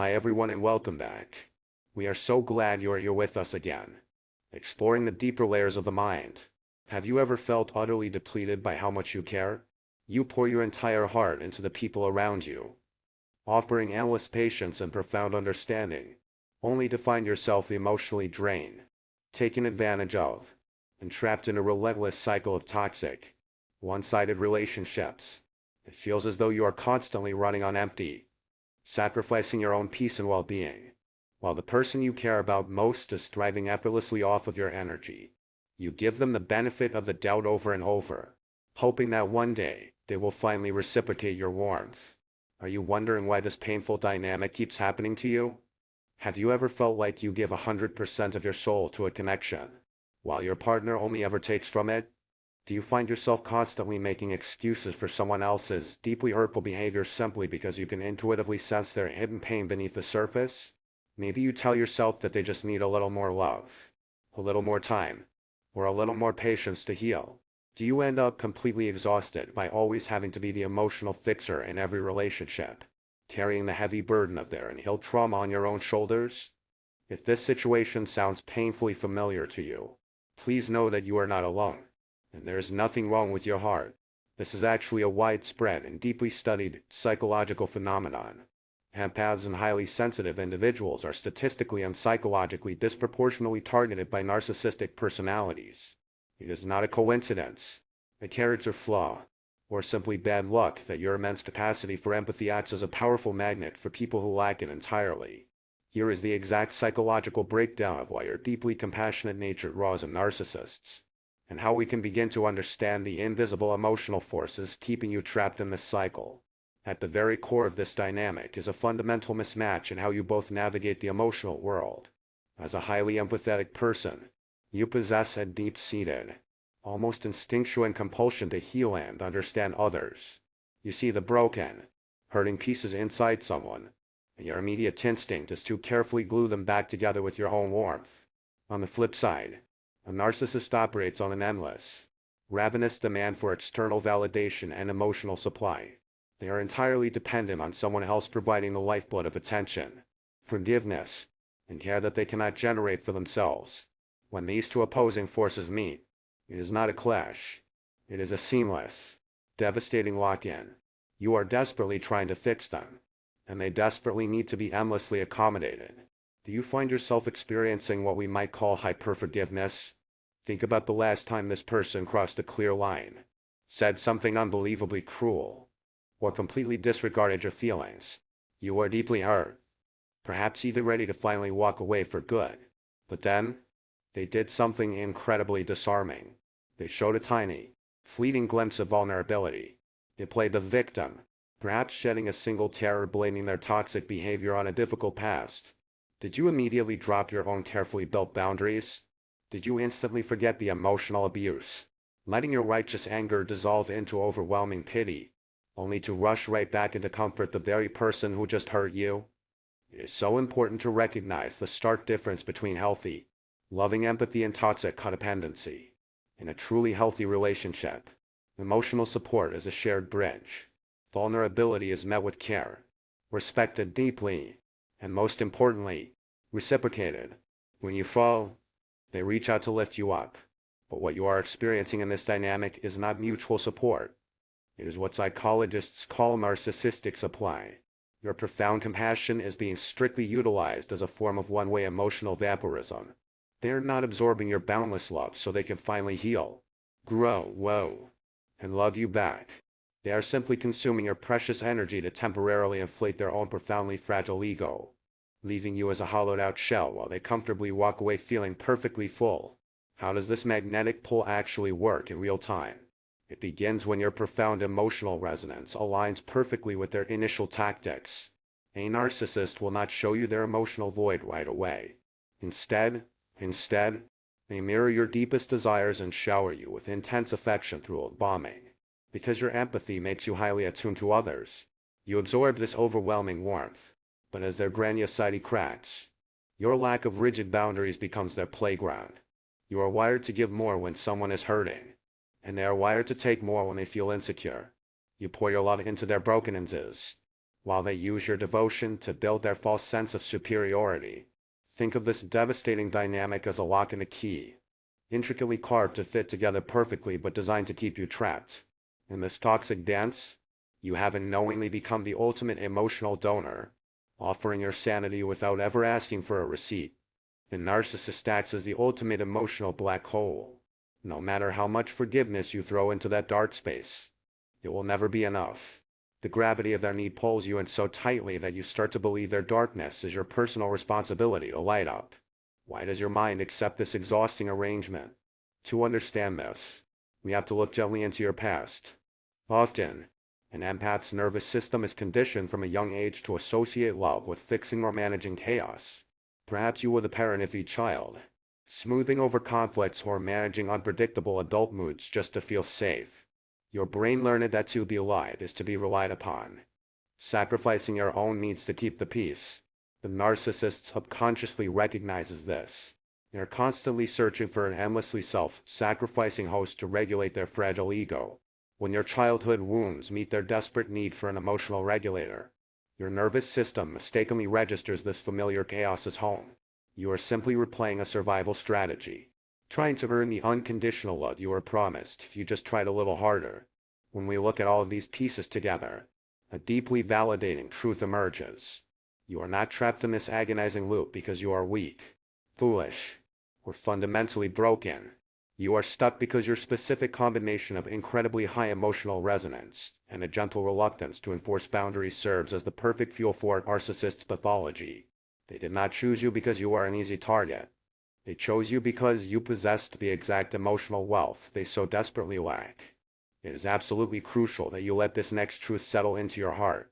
Hi everyone and welcome back. We are so glad you are here with us again, exploring the deeper layers of the mind. Have you ever felt utterly depleted by how much you care? You pour your entire heart into the people around you, offering endless patience and profound understanding, only to find yourself emotionally drained, taken advantage of, and trapped in a relentless cycle of toxic, one-sided relationships. It feels as though you are constantly running on empty, sacrificing your own peace and well-being, while the person you care about most is thriving effortlessly off of your energy. You give them the benefit of the doubt over and over, hoping that one day they will finally reciprocate your warmth. Are you wondering why this painful dynamic keeps happening to you? Have you ever felt like you give 100% of your soul to a connection, while your partner only ever takes from it? Do you find yourself constantly making excuses for someone else's deeply hurtful behavior simply because you can intuitively sense their hidden pain beneath the surface? Maybe you tell yourself that they just need a little more love, a little more time, or a little more patience to heal. Do you end up completely exhausted by always having to be the emotional fixer in every relationship, carrying the heavy burden of their unhealed trauma on your own shoulders? If this situation sounds painfully familiar to you, please know that you are not alone. And there is nothing wrong with your heart. This is actually a widespread and deeply studied psychological phenomenon. Empaths and highly sensitive individuals are statistically and psychologically disproportionately targeted by narcissistic personalities. It is not a coincidence, a character flaw, or simply bad luck that your immense capacity for empathy acts as a powerful magnet for people who lack it entirely. Here is the exact psychological breakdown of why your deeply compassionate nature draws in narcissists, and how we can begin to understand the invisible emotional forces keeping you trapped in this cycle. At the very core of this dynamic is a fundamental mismatch in how you both navigate the emotional world. As a highly empathetic person, you possess a deep-seated, almost instinctual compulsion to heal and understand others. You see the broken, hurting pieces inside someone, and your immediate instinct is to carefully glue them back together with your own warmth. On the flip side, a narcissist operates on an endless, ravenous demand for external validation and emotional supply. They are entirely dependent on someone else providing the lifeblood of attention, forgiveness, and care that they cannot generate for themselves. When these two opposing forces meet, it is not a clash. It is a seamless, devastating lock-in. You are desperately trying to fix them, and they desperately need to be endlessly accommodated. Do you find yourself experiencing what we might call hyperforgiveness? Think about the last time this person crossed a clear line, said something unbelievably cruel, or completely disregarded your feelings. You are deeply hurt, perhaps even ready to finally walk away for good. But then, they did something incredibly disarming. They showed a tiny, fleeting glimpse of vulnerability. They played the victim, perhaps shedding a single tear or blaming their toxic behavior on a difficult past. Did you immediately drop your own carefully built boundaries? Did you instantly forget the emotional abuse, letting your righteous anger dissolve into overwhelming pity, only to rush right back into comfort the very person who just hurt you? It is so important to recognize the stark difference between healthy, loving empathy and toxic codependency. In a truly healthy relationship, emotional support is a shared bridge. Vulnerability is met with care, respected deeply, and most importantly, reciprocated. When you fall, they reach out to lift you up. But what you are experiencing in this dynamic is not mutual support. It is what psychologists call narcissistic supply. Your profound compassion is being strictly utilized as a form of one-way emotional vampirism. They are not absorbing your boundless love so they can finally heal, grow, and love you back. They are simply consuming your precious energy to temporarily inflate their own profoundly fragile ego, leaving you as a hollowed-out shell while they comfortably walk away feeling perfectly full. How does this magnetic pull actually work in real time? It begins when your profound emotional resonance aligns perfectly with their initial tactics. A narcissist will not show you their emotional void right away. Instead, they mirror your deepest desires and shower you with intense affection through bombing. Because your empathy makes you highly attuned to others, you absorb this overwhelming warmth. But as their grandiosity cracks, your lack of rigid boundaries becomes their playground. You are wired to give more when someone is hurting, and they are wired to take more when they feel insecure. You pour your love into their brokenness, while they use your devotion to build their false sense of superiority. Think of this devastating dynamic as a lock and a key, intricately carved to fit together perfectly but designed to keep you trapped. In this toxic dance, you have unknowingly become the ultimate emotional donor, offering your sanity without ever asking for a receipt. The narcissist acts as the ultimate emotional black hole. No matter how much forgiveness you throw into that dark space, it will never be enough. The gravity of their need pulls you in so tightly that you start to believe their darkness is your personal responsibility to light up. Why does your mind accept this exhausting arrangement? To understand this, we have to look gently into your past. Often, an empath's nervous system is conditioned from a young age to associate love with fixing or managing chaos. Perhaps you were the parent-iffy child, smoothing over conflicts or managing unpredictable adult moods just to feel safe. Your brain learned that to be liked is to be relied upon, sacrificing your own needs to keep the peace. The narcissist subconsciously recognizes this. They are constantly searching for an endlessly self-sacrificing host to regulate their fragile ego. When your childhood wounds meet their desperate need for an emotional regulator, your nervous system mistakenly registers this familiar chaos as home. You are simply replaying a survival strategy, trying to earn the unconditional love you were promised if you just tried a little harder. When we look at all of these pieces together, a deeply validating truth emerges. You are not trapped in this agonizing loop because you are weak, foolish, or fundamentally broken. You are stuck because your specific combination of incredibly high emotional resonance and a gentle reluctance to enforce boundaries serves as the perfect fuel for a narcissist's pathology. They did not choose you because you are an easy target. They chose you because you possessed the exact emotional wealth they so desperately lack. It is absolutely crucial that you let this next truth settle into your heart.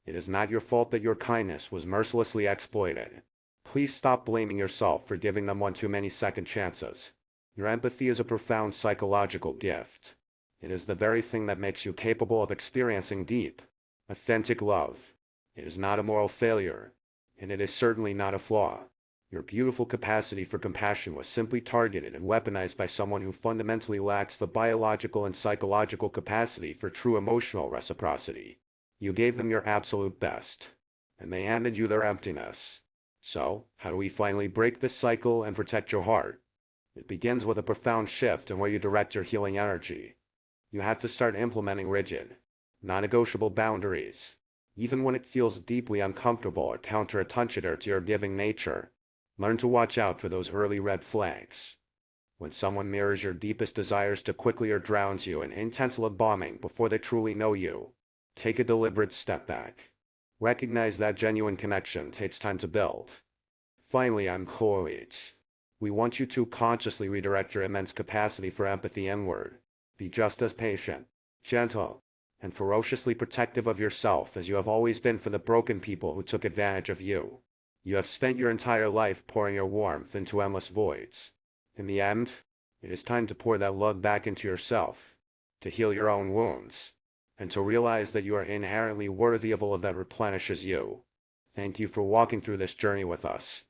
It is not your fault that your kindness was mercilessly exploited. Please stop blaming yourself for giving them one too many second chances. Your empathy is a profound psychological gift. It is the very thing that makes you capable of experiencing deep, authentic love. It is not a moral failure, and it is certainly not a flaw. Your beautiful capacity for compassion was simply targeted and weaponized by someone who fundamentally lacks the biological and psychological capacity for true emotional reciprocity. You gave them your absolute best, and they handed you their emptiness. So, how do we finally break this cycle and protect your heart? It begins with a profound shift in where you direct your healing energy. You have to start implementing rigid, non-negotiable boundaries, even when it feels deeply uncomfortable or counterintuitive to your giving nature. Learn to watch out for those early red flags. When someone mirrors your deepest desires too quickly or drowns you in intense love bombing before they truly know you, take a deliberate step back. Recognize that genuine connection takes time to build. Finally, I'm Coach. We want you to consciously redirect your immense capacity for empathy inward. Be just as patient, gentle, and ferociously protective of yourself as you have always been for the broken people who took advantage of you. You have spent your entire life pouring your warmth into endless voids. In the end, it is time to pour that love back into yourself, to heal your own wounds, and to realize that you are inherently worthy of all that replenishes you. Thank you for walking through this journey with us.